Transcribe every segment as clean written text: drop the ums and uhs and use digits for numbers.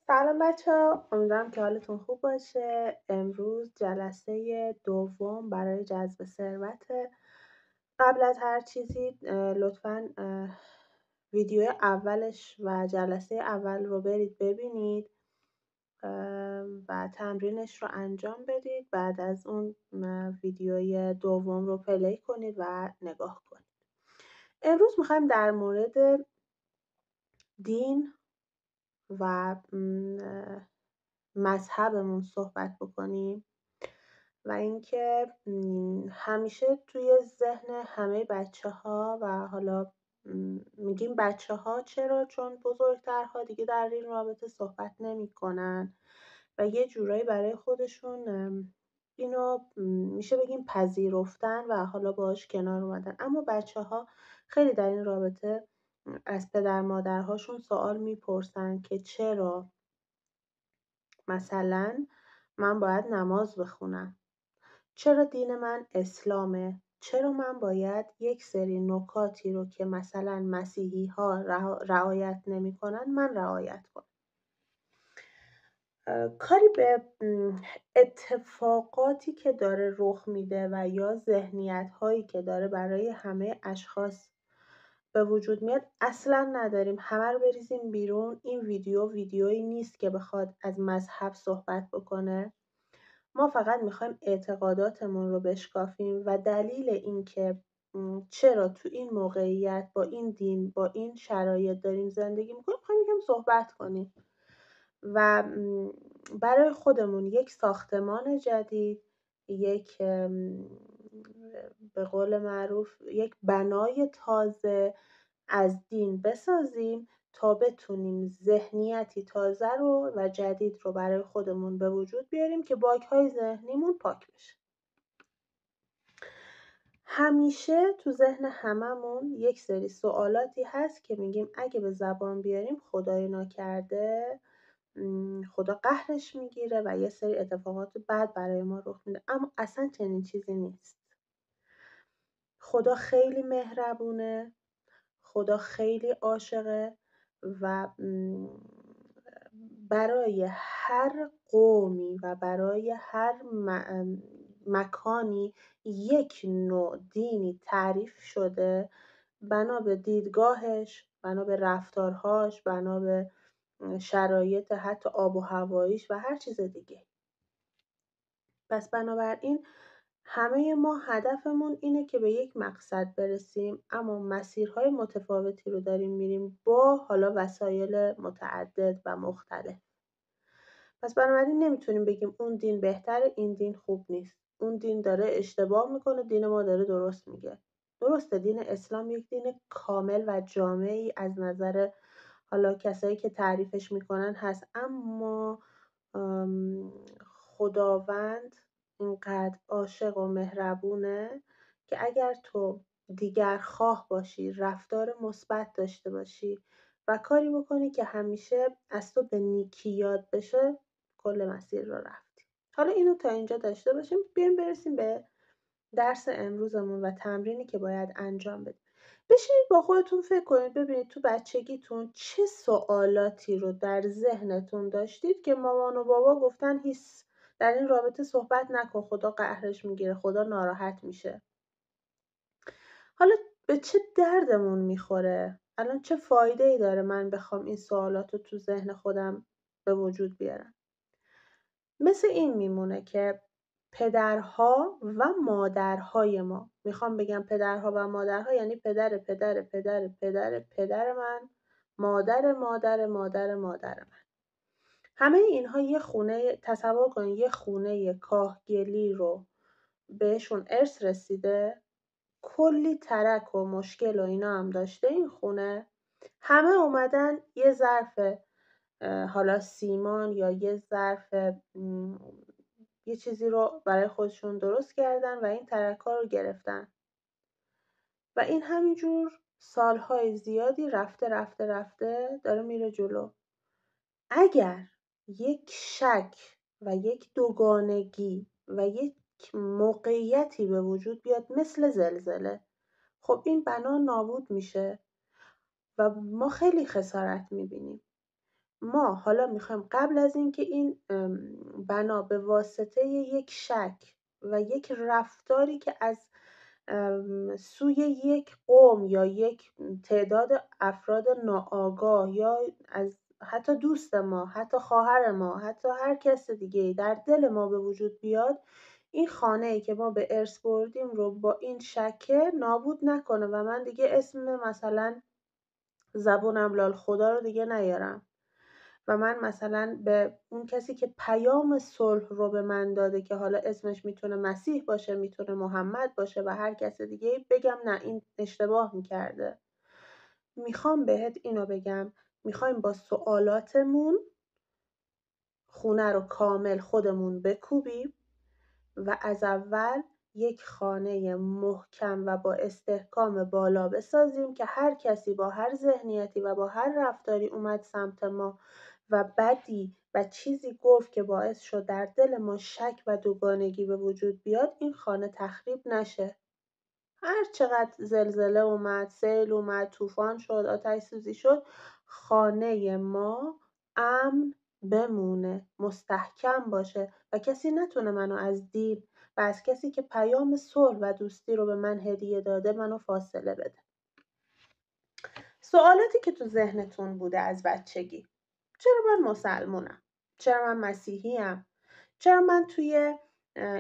سلام بچه‌ها، امیدوارم که حالتون خوب باشه. امروز جلسه دوم برای جذب ثروته. قبل از هر چیزی لطفاً ویدیو اولش و جلسه اول رو برید ببینید و تمرینش رو انجام بدید. بعد از اون ویدیوی دوم رو پلی کنید و نگاه کنید. امروز میخوایم در مورد دین و مذهبمون صحبت بکنیم و اینکه همیشه توی ذهن همه بچه‌ها و حالا میگیم بچه‌ها چرا؟ چون بزرگترها دیگه در این رابطه صحبت نمی‌کنن و یه جورایی برای خودشون اینو میشه بگیم پذیرفتن و حالا باهاش کنار اومدن. اما بچه‌ها خیلی در این رابطه از پدر مادرهاشون سوال میپرسن که چرا مثلا من باید نماز بخونم؟ چرا دین من اسلامه؟ چرا من باید یک سری نکاتی رو که مثلا مسیحی‌ها رعایت نمی‌کنن من رعایت کنم؟ کاری به اتفاقاتی که داره رخ میده و یا ذهنیت‌هایی که داره برای همه اشخاص به وجود میاد اصلا نداریم. همه رو بریزیم بیرون. این ویدیویی نیست که بخواد از مذهب صحبت بکنه. ما فقط میخوایم اعتقاداتمون رو بشکافیم و دلیل اینکه چرا تو این موقعیت با این دین با این شرایط داریم زندگی میکنیم میخوایم یکم صحبت کنیم و برای خودمون یک ساختمان جدید، یک به قول معروف یک بنای تازه از دین بسازیم تا بتونیم ذهنیتی تازه رو و جدید رو برای خودمون به وجود بیاریم که باگ‌های ذهنیمون پاک بشه. همیشه تو ذهن هممون یک سری سوالاتی هست که میگیم اگه به زبان بیاریم خدای ناکرده خدا قهرش میگیره و یه سری اتفاقات بد برای ما رخ میده. اما اصلا چنین چیزی نیست. خدا خیلی مهربونه، خدا خیلی عاشقه و برای هر قومی و برای هر مکانی یک نوع دینی تعریف شده بنا به دیدگاهش، بنا به رفتارهاش، بنا به شرایط حتی آب و هواییش و هر چیز دیگه. پس بنابراین همه ما هدفمون اینه که به یک مقصد برسیم، اما مسیرهای متفاوتی رو داریم میریم با حالا وسایل متعدد و مختلف. پس بنابراین نمیتونیم بگیم اون دین بهتره، این دین خوب نیست. اون دین داره اشتباه میکنه، دین ما داره درست میگه. درسته دین اسلام یک دین کامل و جامعی از نظر حالا کسایی که تعریفش میکنن هست، اما خداوند اینقدر عاشق و مهربونه که اگر تو دیگر خواه باشی، رفتار مثبت داشته باشی و کاری بکنی که همیشه از تو به نیکی یاد بشه، کل مسیر رو رفتی. حالا اینو تا اینجا داشته باشیم، بیایم برسیم به درس امروزمون و تمرینی که باید انجام بدیم. بشینید با خودتون فکر کنید ببینید تو بچگیتون چه سوالاتی رو در ذهنتون داشتید که مامان و بابا گفتن هیس در این رابطه صحبت نکن، خدا قهرش میگیره، خدا ناراحت میشه. حالا به چه دردمون میخوره؟ الان چه فایده‌ای داره من بخوام این سوالات رو تو ذهن خودم به وجود بیارم؟ مثل این میمونه که پدرها و مادرهای ما، میخوام بگم پدرها و مادرها یعنی پدر پدر پدر پدر پدر من، مادر مادر مادر مادر من، همه اینها یه خونه، تصور کنید یه خونه کاهگلی رو بهشون ارث رسیده، کلی ترک و مشکل و اینا هم داشته این خونه، همه اومدن یه ظرف حالا سیمان یا یه ظرف یه چیزی رو برای خودشون درست کردن و این ترک‌ها رو گرفتن و این همینجور سالهای زیادی رفته رفته رفته داره میره جلو. اگر یک شک و یک دوگانگی و یک موقعیتی به وجود بیاد مثل زلزله، خب این بنا نابود میشه و ما خیلی خسارت میبینیم. ما حالا میخوایم قبل از اینکه این بنا به واسطه یک شک و یک رفتاری که از سوی یک قوم یا یک تعداد افراد ناآگاه یا از حتی دوست ما، حتی خواهر ما، حتی هر کس دیگه در دل ما به وجود بیاد، این خانه‌ای که ما به ارث بردیم رو با این شکه نابود نکنه و من دیگه اسم مثلا زبونم لال خدا رو دیگه نیارم و من مثلا به اون کسی که پیام صلح رو به من داده که حالا اسمش میتونه مسیح باشه، میتونه محمد باشه و هر کس دیگه، بگم نه این اشتباه میکرده. میخوام بهت اینو بگم، میخوایم با سوالاتمون خونه رو کامل خودمون بکوبیم و از اول یک خانه محکم و با استحکام بالا بسازیم که هر کسی با هر ذهنیتی و با هر رفتاری اومد سمت ما و بدی و چیزی گفت که باعث شد در دل ما شک و دوگانگی به وجود بیاد، این خانه تخریب نشه. هر چقدر زلزله اومد، سیل اومد، طوفان شد، آتش سوزی شد، خانه ما امن بمونه، مستحکم باشه و کسی نتونه منو از دین و از کسی که پیام صلح و دوستی رو به من هدیه داده منو فاصله بده. سوالاتی که تو ذهنتون بوده از بچگی: چرا من مسلمونم؟ چرا من مسیحیم؟ چرا من توی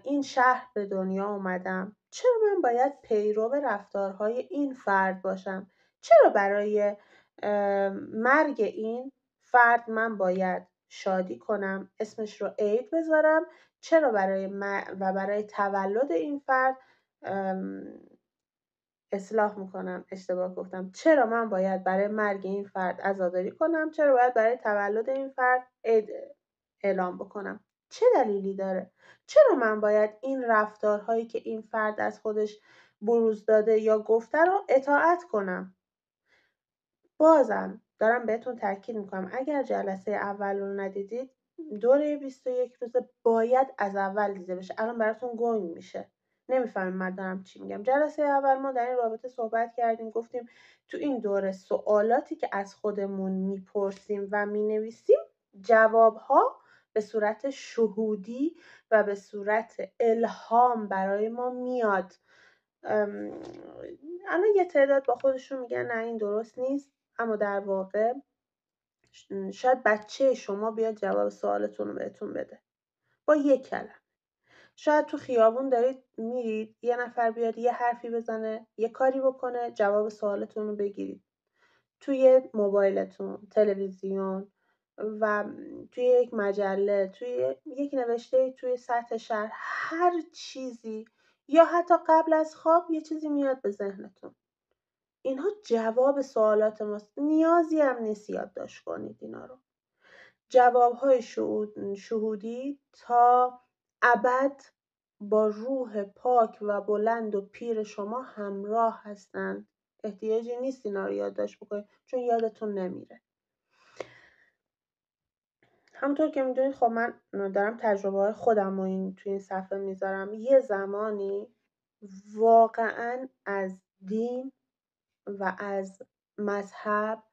این شهر به دنیا اومدم؟ چرا من باید پیرو رفتارهای این فرد باشم؟ چرا برای مرگ این فرد من باید شادی کنم، اسمش رو عید بذارم؟ چرا برای تولد این فرد اصلاح میکنم، اشتباه گفتم، چرا من باید برای مرگ این فرد عزاداری کنم؟ چرا باید برای تولد این فرد عید اعلام بکنم؟ چه دلیلی داره؟ چرا من باید این رفتارهایی که این فرد از خودش بروز داده یا گفته رو اطاعت کنم؟ بازم دارم بهتون تاکید میکنم اگر جلسه اول رو ندیدید، دوره 21 روزه باید از اول دیده بشه. الان براتون گنگ میشه، نمیفهمیم من دارم چی میگم. جلسه اول ما در این رابطه صحبت کردیم، گفتیم تو این دوره سوالاتی که از خودمون میپرسیم و مینویسیم، جوابها به صورت شهودی و به صورت الهام برای ما میاد. الان یه تعداد با خودشون میگن نه این درست نیست، اما در واقع شاید بچه شما بیاد جواب سوالتون رو بهتون بده با یک کلمه. شاید تو خیابون دارید میرید، یه نفر بیاد یه حرفی بزنه، یه کاری بکنه، جواب سوالتون رو بگیرید. توی موبایلتون، تلویزیون و توی یک مجله، توی یک نوشته توی سطح شهر، هر چیزی، یا حتی قبل از خواب یه چیزی میاد به ذهنتون. اینها جواب سوالات ماست. نیازی هم نیست یادداشت کنید اینا رو. جوابهای شهودی تا ابد با روح پاک و بلند و پیر شما همراه هستند. احتیاجی نیست اینا رو یادداشت بکنید چون یادتون نمیره. همونطور که میدونید خب من دارم تجربه های خودم رو توی این صفحه میذارم. یه زمانی واقعا از دین و از مذهب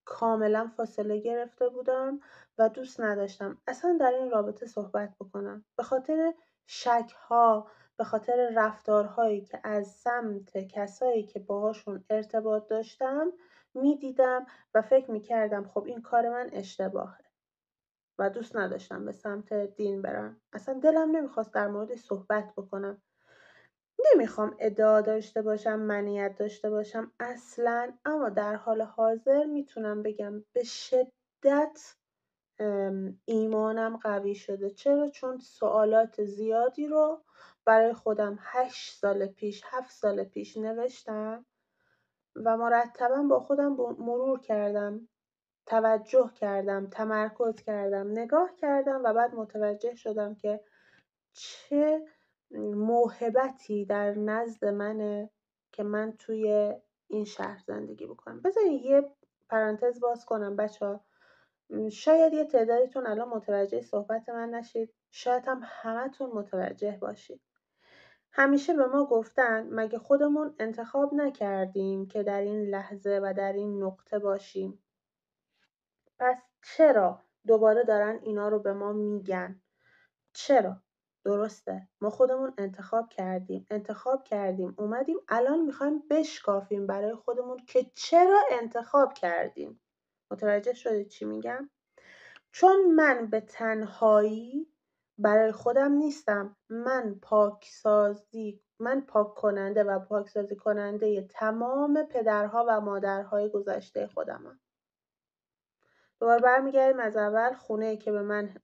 کاملا فاصله گرفته بودم و دوست نداشتم اصلا در این رابطه صحبت بکنم، به خاطر شک‌ها، به خاطر رفتارهایی که از سمت کسایی که باهاشون ارتباط داشتم میدیدم و فکر میکردم خب این کار من اشتباهه و دوست نداشتم به سمت دین برم. اصلا دلم نمیخواست در موردش صحبت بکنم. نمیخوام ادعا داشته باشم، منیت داشته باشم اصلا، اما در حال حاضر میتونم بگم به شدت ایمانم قوی شده. چرا؟ چون سوالات زیادی رو برای خودم 8 سال پیش، 7 سال پیش نوشتم و مرتبا با خودم مرور کردم، توجه کردم، تمرکز کردم، نگاه کردم و بعد متوجه شدم که چه موهبتی در نزد منه که من توی این شهر زندگی بکنم. بذارین یه پرانتز باز کنم بچه‌ها. شاید یه تعدادتون الان متوجه صحبت من نشید، شاید هم همتون متوجه باشید. همیشه به ما گفتن مگه خودمون انتخاب نکردیم که در این لحظه و در این نقطه باشیم؟ پس چرا دوباره دارن اینا رو به ما میگن؟ چرا؟ درسته، ما خودمون انتخاب کردیم اومدیم الان میخوایم بشکافیم برای خودمون که چرا انتخاب کردیم. متوجه شدید چی میگم؟ چون من به تنهایی برای خودم نیستم، من پاک کننده و پاکسازی کننده تمام پدرها و مادرهای گذشته خودمم. دوباره برمیگردیم از اول، خونه‌ای که به من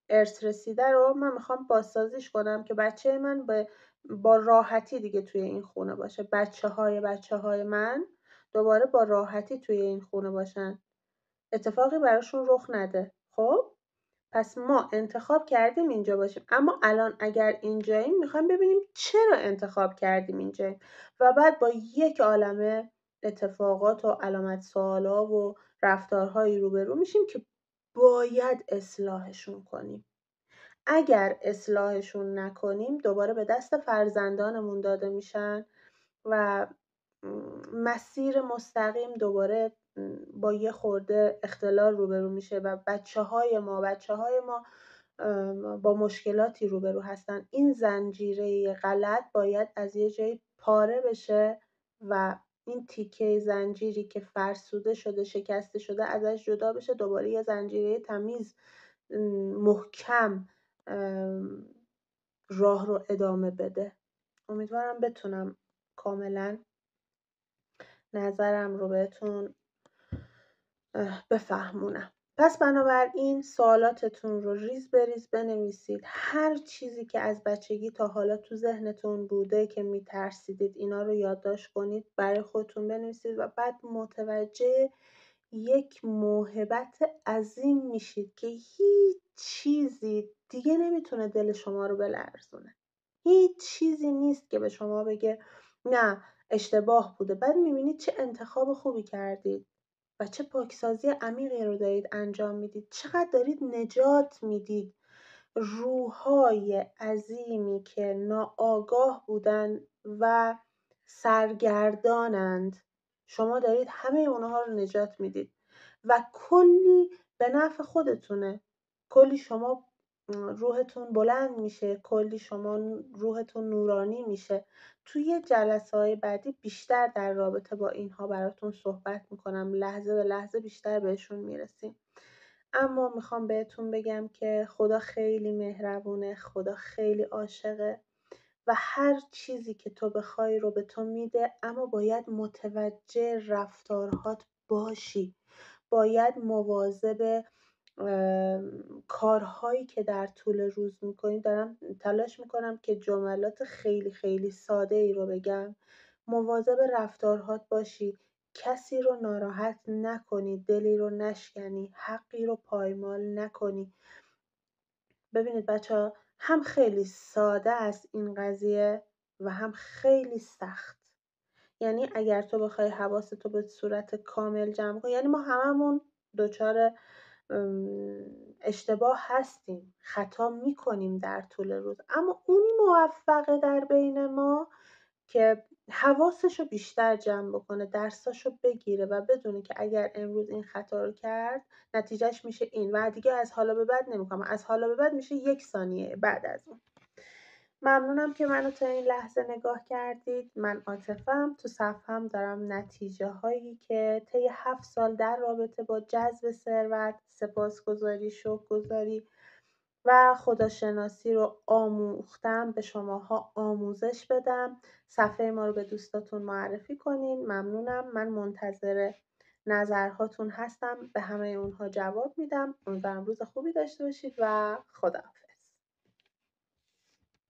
ارث رسیده رو من میخوام بازسازیش کنم که بچه من با راحتی دیگه توی این خونه باشه، بچه های من دوباره با راحتی توی این خونه باشن، اتفاقی براشون رخ نده. خب پس ما انتخاب کردیم اینجا باشیم، اما الان اگر اینجاییم میخوایم ببینیم چرا انتخاب کردیم اینجاییم و بعد با یک عالمه اتفاقات و علامت سوالا و رفتارهایی روبرو میشیم که باید اصلاحشون کنیم. اگر اصلاحشون نکنیم دوباره به دست فرزندانمون داده میشن و مسیر مستقیم دوباره با یه خورده اختلال روبرو میشه و بچه های ما با مشکلاتی روبرو هستن. این زنجیره غلط باید از یه جایی پاره بشه و این تیکه زنجیری که فرسوده شده، شکسته شده، ازش جدا بشه، دوباره یه زنجیره تمیز محکم راه رو ادامه بده. امیدوارم بتونم کاملا نظرم رو بهتون بفهمونم. پس بنابراین سوالاتتون رو ریز بریز بنویسید. هر چیزی که از بچگی تا حالا تو ذهنتون بوده که میترسیدید اینا رو یادداشت کنید، برای خودتون بنویسید و بعد متوجه یک موهبت عظیم میشید که هیچ چیزی دیگه نمیتونه دل شما رو بلرزونه. هیچ چیزی نیست که به شما بگه نه اشتباه بوده. بعد میبینید چه انتخاب خوبی کردید و چه پاکسازی عمیقی رو دارید انجام میدید، چقدر دارید نجات میدید روح‌های عظیمی که ناآگاه بودن و سرگردانند. شما دارید همه اونها رو نجات میدید و کلی به نفع خودتونه، کلی شما روحتون بلند میشه، کلی شما روحتون نورانی میشه. توی جلسه‌های بعدی بیشتر در رابطه با اینها براتون صحبت میکنم، لحظه به لحظه بیشتر بهشون میرسیم. اما میخوام بهتون بگم که خدا خیلی مهربونه، خدا خیلی عاشقه و هر چیزی که تو بخوای رو به تو میده، اما باید متوجه رفتارهات باشی، باید مواظب کارهایی که در طول روز میکنی. دارم تلاش میکنم که جملات خیلی خیلی ساده ای رو بگم. مواظب رفتارهات باشی، کسی رو ناراحت نکنی، دلی رو نشکنی، حقی رو پایمال نکنی. ببینید بچه‌ها، هم خیلی ساده است این قضیه و هم خیلی سخت. یعنی اگر تو بخوای حواستو به صورت کامل جمع کنی، یعنی ما هممون دچار اشتباه هستیم، خطا میکنیم در طول روز، اما اونی موفقه در بین ما که حواسشو بیشتر جمع بکنه، درساشو بگیره و بدونه که اگر امروز این خطا رو کرد نتیجهش میشه این و دیگه از حالا به بعد نمیکنم، از حالا به بعد میشه 1 ثانیه بعد از اون. ممنونم که منو تا این لحظه نگاه کردید. من عاطفه‌ام، تو صفحه‌ام دارم نتیجه هایی که طی 7 سال در رابطه با جذب ثروت، سپاسگزاری، شکرگزاری و خداشناسی رو آموختم به شماها آموزش بدم. صفحه ما رو به دوستاتون معرفی کنین. ممنونم. من منتظر نظرهاتون هستم، به همه اونها جواب میدم. امیدوارم روز خوبی داشته باشید و خداحافظ.